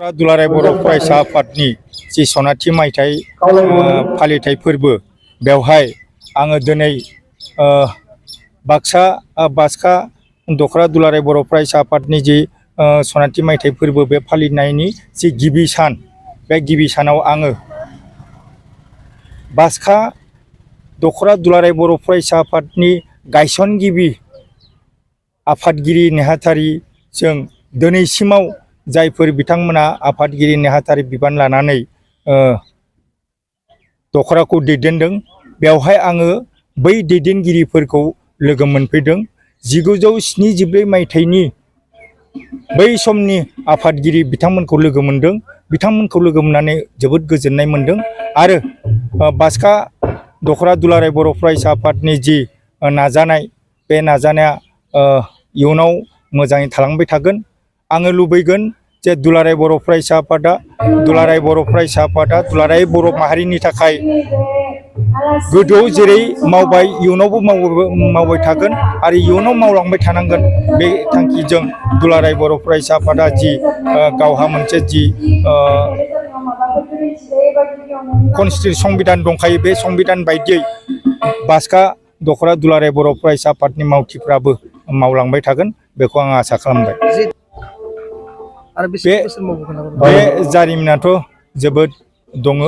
दुलाराय बर' फरायसा आफादनि जि सनाथि मायथाइ फालिथाय फोरबो बेवहाय आङो दिनै बाक्सा दखरा दुलाराय बर' फरायसा आफादनि जि सनाथि मायथाइ फोरबो बे फालिनायनि जि गिबि सान बे गिबि सानाव आङो बाक्सा दखरा दुलाराय बर' फरायसा आफादनि गायसनगिरि आफादगिरि नेहाथारिजों दिनैसिमाव जायफोर बिथांमोना आफादगिरि नेहाथारि बिबान लानानै दखराखौ दैदेनदों बेवहाय आङो बै दैदेनगिरिफोरखौ लोगो मोनफैदों 1974 मायथाइनि बै समनि आफादगिरि बिथांमोनखौ लोगो मोनदों बिथांमोनखौ लोगो मोननानै जोबोद गोजोननाय मोनदों आरो बाक्सा दखरा दुलाराय बर' फरायसा आफादनि जि नाजानाय बे नाजानाया इयुनाव मोजाङै थालांबाय थागोन आङो लुबैगोन जे दुलाराय बर' फरायसा आफादा दुलाराय बर' माहारिनि थाखाय गोदोआव जेरै मावबाय इयुनावबो मावबाय थागोन आरो इयुनाव मावलांबाय थानांगोन बे थांखिजों दुलाराय बर' फरायसा आफादा जि गावहा मोनसे जि कनस्टिटिउसन संबिधान दंखायो बे संबिधान बायदियै बाक्सा दखरा दुलाराय बर' फरायसा आफादनि मावथिफ्राबो मावलांबाय थागोन बेखौ आं आसा खालामबाय बे जारिमिनाथ' जोबोद दङ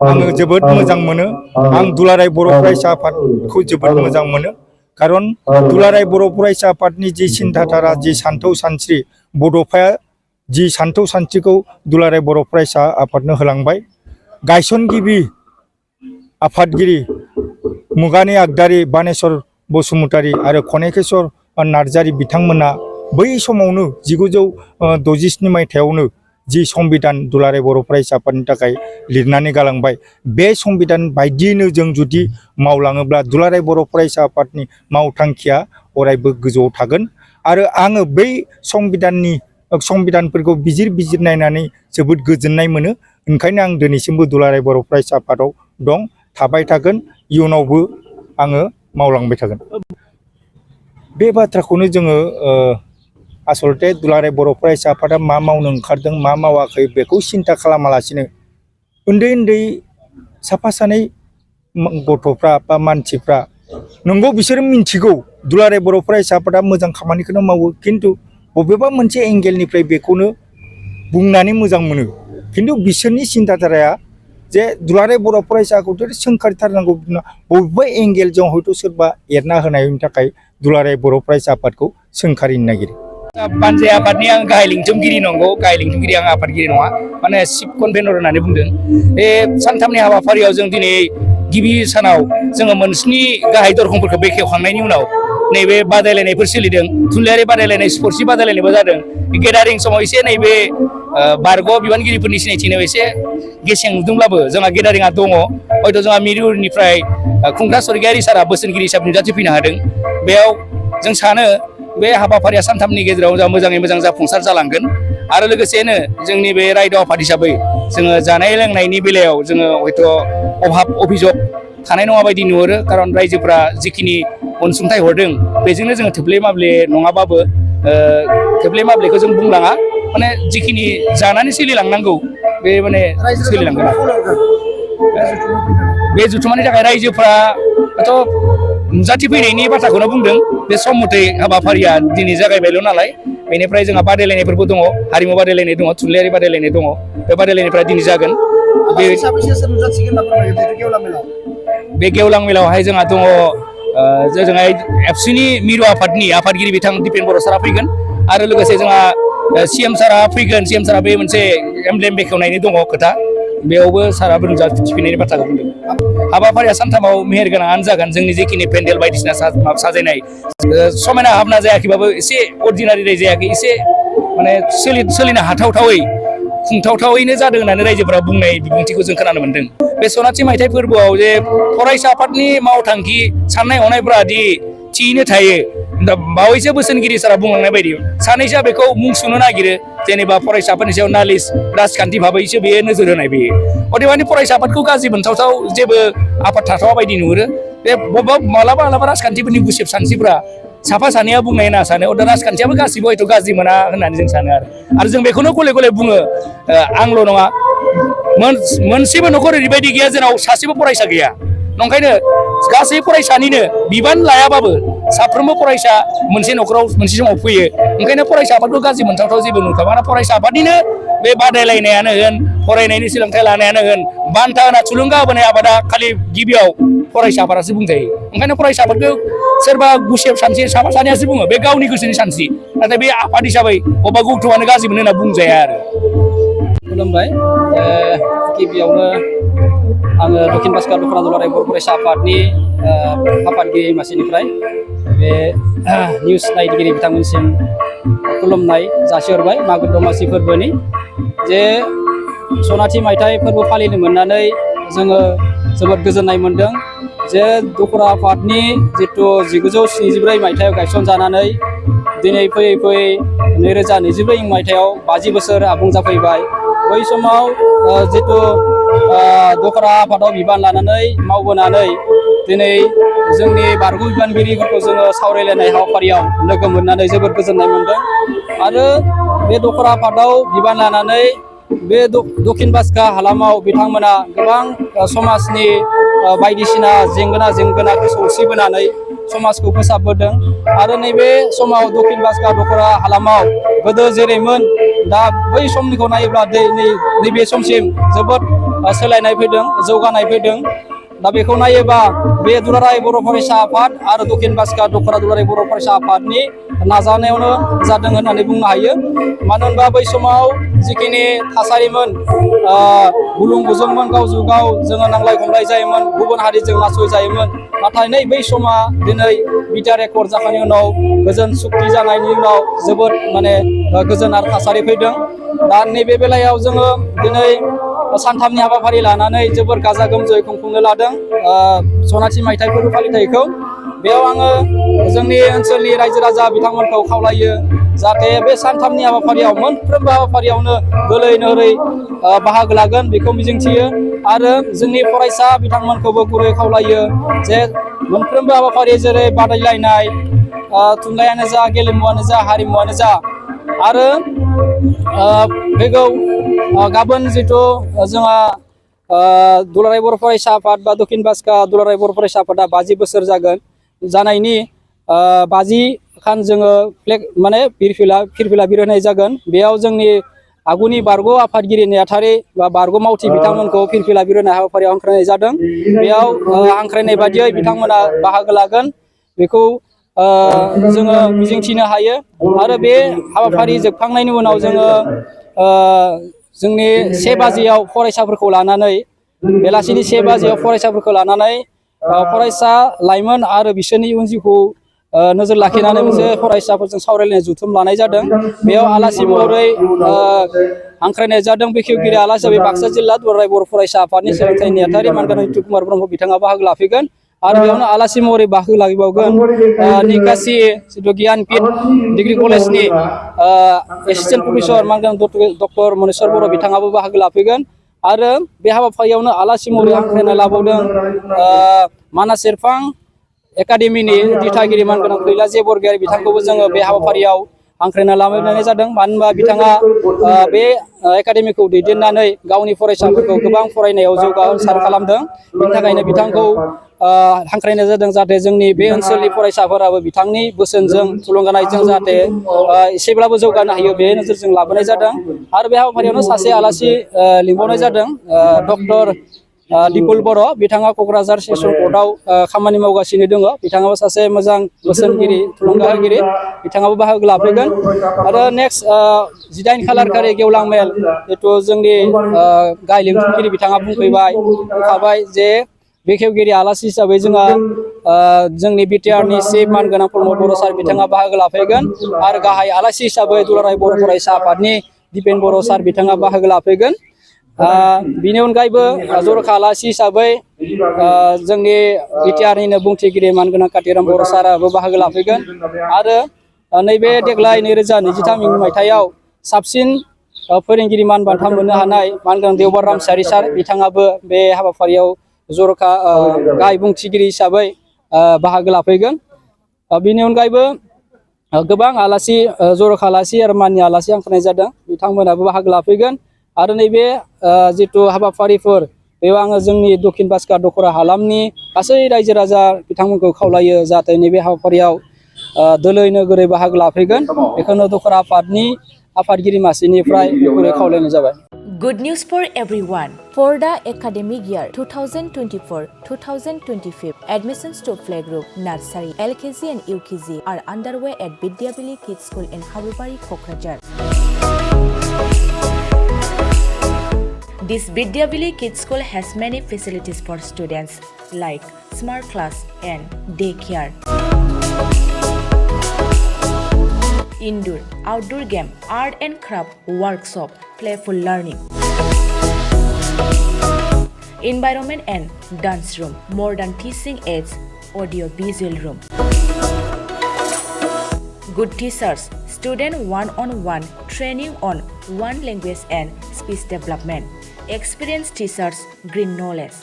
आङो जोबोद मोजां मोनो आं दुलाराय बर' फरायसा आफादखौ जोबोद मोजां मोनो खारन दुलाराय बर' फरायसा आफादनि जि सिन्थाधारा जि सान्थौ सानस्रि बड'फाया जि सान्थौ सानस्रिखौ दुलाराय बर' फरायसा आफादनो होलांबाय गायसनगिरि आफादगिरि मुगानि आगदारि बानेश्वर बसुमतारी आरो कनेकेश्वर नार्जारी बिथांमोना बै समावनो 1967 मायथाइयावनो जि संबिधान दुलाराय बर' फरायसा आफादनि थाखाय लिरनानै गालांबाय बे संबिधान बायदियैनो जों जुदि मावलाङोब्ला दुलाराय बर' फरायसा आफादनि मावथांखिया अरायबो गोजौआव थागोन आरो आङो बै संबिधानफोरखौ बिजिर नायनानै जोबोद गोजोननाय मोनो ओंखायनो आं दिनैसिमबो दुलाराय बर' फरायसा आफादाव दं थाबाय थागोन इयुनावबो आङो मावलांबाय थागोन बे बाथ्राखौनो जोङो आसलते दुलाराय बर' फरायसा आफादा मा मावनो ओंखारदों मा मावाखै बेखौ सिन्था खालामालासिनो उन्दै साफा सानै गथ'फ्रा बा मानसिफ्रा नंगौ बिसोर मिन्थिगौ दुलाराय बर' फरायसा आफादा मोजां खामानिखौनो मावो खिन्थु बबेबा मोनसे एंगेलनिफ्राय बेखौनो बुंनानै मोजां मोनो खिन्थु बिसोरनि सिन्थाधाराया जे दुलाराय बर' फरायसाखौथ' सोंखारिथारनांगौ बबेबा एंगेलजों हयथ' सोरबा एरना होनायनि थाखाय दुलाराय बर' फरायसा आफादखौ सोंखारिनो नागिरो पानजाय आफादनि आं गाहाय लिंथुमगिरि नंगौ गाहाय लिंथुमगिरि आं आफादगिरि नङा माने चिफ कनभेनर होननानै बुंदों बे सानथामनि हाबाफारियाव जों दिनै गिबि सानाव जोङो मोनस्नि गाहाय दरखंफोरखौ बेखेवखांनायनि उनाव नैबे बादायलायनायफोर सोलिदों थुनलाइयारि बादायलायनाय स्पर्टसि बादायलायनायबो जादों गेदारिं समाव एसे नैबे बारग' बिबानगिरिफोरनि सिनायथिनायाव एसे गेसें नुदोंब्लाबो जोंहा गेदारिंआ दङ हयथ' जोंहा मिरुनिफ्राय खुंथा स्वर्गियारि सारा बोसोनगिरि हिसाबै नुजाथिफैनो हादों बेयाव जों सानो बे हाबाफारिया सानथामनि गेजेराव जों मोजाङै मोजां जाफुंसार जालांगोन आरो लोगोसेनो जोंनि बे रायजो आफाद हिसाबै जोङो जानाय लोंनायनि बेलायाव जोङो हयथ' अभाब अभिजग थानाय नङा बायदि नुहुरो खारन रायजोफ्रा जिखिनि अनसुंथाइ हरदों बेजोंनो जोङो थोब्ले माब्ले नङाबाबो थोब्ले माब्लेखौ जों बुंलाङा माने जिखिनि जानानै सोलिलांनांगौ बे माने सोलिलांगोन बे जुथुमानि थाखाय रायजोफ्राथ' नुजाथिफैनायनि बाथ्राखौनो बुंदों बे सम मथे हाबाफारिया दिनै जागायबायल' नालाय बेनिफ्राय जोंहा बादायलायनायफोरबो दङ हारिमु बादायलायनाय दङ थुनलाइयारि बादायलायनाय दङ बे बादायलायनायफ्रा दिनै जागोन बे गेवलां मेलावहाय जोंहा दङ जोंहा एबसुनि मिरु आफादनि आफादगिरि बिथां दिपेन बर' सारा फैगोन आरो लोगोसे जोंहा CM सारा फैगोन CM सारा बे मोनसे एमब्लेम बेखेवनायनि दङ खोथा बेयावबो साराबो नुजाथिफैनायनि बाथ्राखौ बुंदों हाबाफारिया सानथामाव मेहेरगोनाङानो जागोन जोंनि जिखिनि पेन्डेल बायदिसिना साजायनाय समायना हाबना जायाखैबाबो एसे अर्डिनारि जायाखै एसे माने सोलिनो हाथावथावै खुंथावथावैनो जादों होननानै रायजोफोरा बुंनाय बिबुंथिखौ जों खोनानो मोनदों बे सनाथि मायथाइ फोरबोआव जे फरायसा आफादनि मावथांखि साननाय हनायफोरा दि थियैनो थायो बावैसो बोसोनगिरि सारा बुंलांनाय बायदि सानैसोआ बेखौ मुं सुनो नागिरो जेनेबा फरायसाफोरनि सायाव नालिस राजखान्थि भाबैसो बेयो नोजोर होनाय बेयो अदेबानि फरायसा आफादखौ गाज्रि मोनथावथाव जेबो आफाद थाथावा बायदि नुहुरो बे मालाबा राजखान्थिफोरनि गुसेब सानस्रिफ्रा साफा सानैया बुंनाय होनना सानो अदा राजखान्थियाबो गासिबो हयथ' गाज्रि मोना होननानै जों सानो आरो जों बेखौनो गले गले बुङो आंल' नङा मोनसेबो न'खर ओरैबायदि गैया जेराव सासेबो फरायसा गैया नंखायनो गासै फरायसानिनो बिबान लायाबाबो साफ्रोमबो फरायसा मोनसे न'खराव मोनसे समाव फैयो ओंखायनो फरायसा आफादखौ गाज्रि मोनथावथाव जेबो नुखाया मानोना फरायसा आफादनिनो बे बादायलायनायानो होन फरायनायनि सोलोंथाइ लानायानो होन बान्था होना थुलुंगा होबोनाय आबादा खालि गिबियाव फरायसा आफादासो बुंजायो ओंखायनो फरायसा आफादखौ सोरबा गुसेब सानस्रि साफा सानैयासो बुङो बे गावनि गोसोनि सानस्रि नाथाय बे आफाद हिसाबै अबेबा गौथुमानो गाज्रि मोनो होनना बुंजाया आरो खुलुमबाय गिबियावनो आङो दक्षिण बास्कार दख'रा दुलाराय बर' फरायसा आफादनि आफादगिरि मासिनिफ्राय बे निउस नायगिरि बिथांमोनसिम खुलुमनाय जासिहरबाय मागो दमासि फोरबोनि जे सनाथि मायथाइ फोरबो फालिनो मोननानै जोङो जोबोद गोजोननाय मोन्दों जे दख'रा आफादनि जितु 1974 मायथाइयाव गायसनजानानै दिनै फैयै फैयै 2024 मायथाइयाव 50 बोसोर आबुं जाफैबाय बै समाव जितु दख'रा आफादाव बिबान लानानै मावबोनानै दिनै जोंनि बारग' बिबानगिरिफोरखौ जोङो सावरायलायनाय हाबाफारियाव लोगो मोननानै जोबोद गोजोननाय मोन्दों आरो बे दख'रा आफादाव बिबान लानानै बे दक्षिण बास्का हालामाव बिथांमोना गोबां समाजनि बायदिसिना जेंगोनाखौ सौसिबोनानै समाजखौ फोसाबबोदों आरो नैबे समाव दक्षिण बास्का दख'रा हालामाव गोदो जेरैमोन दा बै समनिखौ नायोब्ला नैबे समसिम जोबोद सोलायनाय फैदों जौगानाय फैदों दा बेखौ नायोबा बे दुलाराय बर' फरायसा आफाद आरो दक्षिण बास्का दख'रा दुलाराय बर' फरायसा आफादनि नाजानायावनो जादों होननानै बुंनो हायो मानो होनबा बै समाव जिखिनि थासारिमोन गुलुं गुजुंमोन गावजों गाव जोङो नांलाय खमलाय जायोमोन गुबुन हारिजों नासयजायोमोन नाथाय नै बै समा दिनै बिटिआर एकर्ड जाखांनायनि उनाव गोजोन सुक्ति जानायनि उनाव जोबोद माने गोजोन आरो थासारि फैदों दा नैबे बेलायाव जोङो दिनै सानथामनि हाबाफारि लानानै जोबोर गाजा गोमजायै खुंफुंनो लादों सनाथि मायथाइ फोरबो फालिथायखौ बेयाव आङो जोंनि ओनसोलनि रायजो राजा बिथांमोनखौ खावलायो जाहाथे बे सानथामनि हाबाफारियाव मोनफ्रोमबो हाबाफारियावनो गोलै नोरै बाहागो लागोन बेखौ मिजिंथियो आरो जोंनि फरायसा बिथांमोनखौबो गुरै खावलायो जे मोनफ्रोमबो हाबाफारि जेरै बादायलायनाय थुनलाइयानो जा गेलेमुआनो जा हारिमुआनो जा आरो फैगौ गाबोन जिथु जोंहा दुलाराय बर' फरायसा आफाद बा दक्षिण बास्का दुलाराय बर' फरायसा आफादा 50 बोसोर जानायनि 50 खान जोङो फ्लेग माने फिरफिला बिरहोनाय जागोन बेयाव जोंनि आगुनि बारग' आफादगिरि नेहाथारि बा बारग' मावथि बिथांमोनखौ फिरफिला बिरहोनाय हाबाफारियाव हांख्रायनाय जादों बेयाव हांख्रायनाय बादियै बिथांमोना बाहागो लागोन बेखौ जोङो मिजिंथिनो हायो आरो बे हाबाफारि जोबखांनायनि उनाव जोङो जोंनि 1 बाजियाव फरायसाफोरखौ लानानै बेलासिनि 1 बाजियाव फरायसाफोरखौ लानानै फरायसा लाइमोन आरो बिसोरनि इयुन जिउखौ नोजोर लाखिनानै मोनसे फरायसाफोरजों सावरायलायनाय जथुम लानाय जादों बेयाव आलासि महरै हांख्रायनाय जादों बेखेवगिरि आलासि हिसाबै बाक्सा जिल्ला दुलाराय बर' फरायसा आफादनि सोलोंथाइ नेहाथारि मानगोनां नितु कुमार ब्रह्म बिथाङा बाहागो लाफैगोन आरो बेयावनो आलासि महरै बाहागो लाफैबावगोन निकासि जितु गियानपीठ डिग्री कलेजनि एसिस्टेन्ट प्रफेसर मानगोनां डक्टर मनेस्वर बर' बिथाङाबो बाहागो लाफैगोन आरो बे हाबाफारियावनो आलासि महरै हांख्रायनाय लाबावदों मानास सेरफां एकाडेमिनि दिथागिरि मानगोनां कैलाश बरगयारि बिथांखौबो जोङो बे हाबाफारियाव हांख्रायना लाबोनाय जादों मानो होनबा बिथाङा बे एकाडेमिखौ दैदेननानै गावनि फरायसाफोरखौ गोबां फरायनायाव जौगासार खालामदों बेनि थाखायनो बिथांखौ हांख्रायनाय जादों जाहाथे जोंनि बे ओनसोलनि फरायसाफोराबो बिथांनि बोसोनजों थुलुंगानायजों जाहाथे एसेब्लाबो जौगानो हायो बे नोजोरजों लाबोनाय जादों आरो बे हाबाफारियावनो सासे आलासि लिंबावनाय जादों डक्टर दिपुल बर' बिथाङा क'क्राझार सेसन कर्टआव खामानि मावगासिनो दङ बिथाङाबो सासे मोजां बोसोनगिरि थुलुंगा होगिरि बिथाङाबो बाहागो लाफैगोन आरो नेक्स्ट 18 खालार खालि गेवलां मेल जितु जोंनि गाहाय लिंथुमगिरि बिथाङा बुंखाबाय जे बेखेवगिरि आलासि हिसाबै जोंहा जोंनि बिटिआरनि चिफ मानगोनां प्रमद बर' सार बिथाङा बाहागो लाफैगोन आरो गाहाय आलासि हिसाबै दुलाराय बर' फरायसा आफादनि दिपेन बर' सार बिथाङा बाहागो लाफैगोन बिनि अनगायैबो जर'खा आलासि हिसाबै जोंनि बिटिआरनिनो बुंथिगिरि मानगोनां कातिराम बर' साराबो बाहागो लाफैगोन आरो नैबे देग्लाय 2023 मायथाइयाव साबसिन फोरोंगिरि मान बान्था मोननो हानाय मानगोनां देवबार रामसियारि सार बिथाङाबो बे हाबाफारियाव जर'खा गाहाय बुंथिगिरि हिसाबै बाहागो लाफैगोन बेनि अनगायैबो गोबां आलासि जर'खा आलासि आरो माननि आलासि हांख्रायनाय जादों बिथांमोनाबो बाहागो लाफैगोन आरो नैबे जिथु हाबाफारिफोर बेयाव आङो जोंनि दक्षिण बास्कार दख'रा हालामनि गासै रायजो राजा बिथांमोनखौ खावलायो जाहाथे नैबे हाबाफारियाव दोलै नोगोरै बाहागो लाफैगोन बेखौनो दख'रा आफादनि आफादगिरि मासिनिफ्राय गुरै खावलायनाय जाबाय। Good news for everyone. For the academic year 2024-2025, admissions to playgroup, nursery, LKG and UKG are underway at Vidyavili Kids School in Habubari, Kokrajhar. This Vidyavili Kids School has many facilities for students like smart class and daycare, indoor, outdoor game, art and craft workshop, playful learning, environment and dance room, modern teaching aids, audio visual room, good teachers, student one-on-one training on one language and speech development, experienced teachers, green knowledge.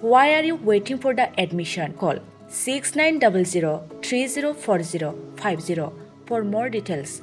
Why are you waiting for the admission? Call 6900 304050 for more details.